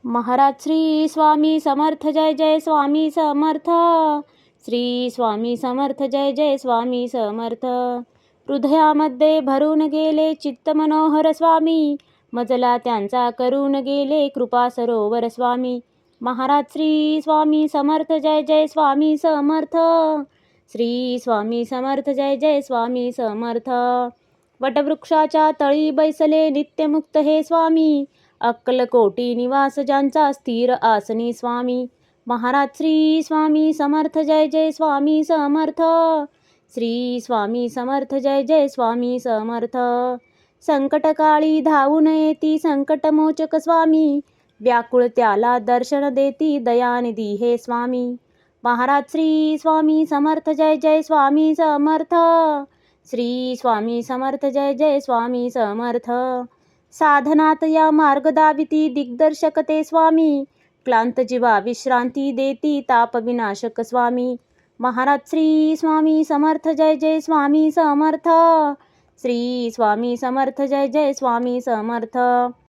महाराज श्री स्वामी समर्थ, जय जय स्वामी समर्थ. श्री स्वामी समर्थ, जय जय स्वामी समर्थ. हृदयामध्ये भरून गेले चित्त मनोहर स्वामी, मजला त्यांचा करून गेले कृपा सरोवर स्वामी. महाराज श्री स्वामी समर्थ, जय जय स्वामी समर्थ. श्री स्वामी समर्थ, जय जय स्वामी समर्थ. वटवृक्षाच्या तळी बैसले नित्यमुक्त हे स्वामी, अक्कलकोटी निवास ज्यांचा स्थिर आसनी स्वामी. महाराज श्री स्वामी समर्थ, जय जय स्वामी समर्थ. श्री स्वामी समर्थ, जय जय स्वामी समर्थ. संकटकाळी धावून येती संकटमोचक स्वामी, व्याकुळ त्याला दर्शन देती दयानिधी हे स्वामी. महाराज श्री स्वामी समर्थ, जय जय स्वामी समर्थ. श्री स्वामी समर्थ, जय जय स्वामी समर्थ. साधनात या मार्ग दाविती दिग्दर्शक ते स्वामी, क्लांत जीवा विश्रांती देती ताप विनाशक स्वामी. महाराज श्री स्वामी समर्थ, जय जय स्वामी समर्थ. श्री स्वामी समर्थ, जय जय स्वामी समर्थ.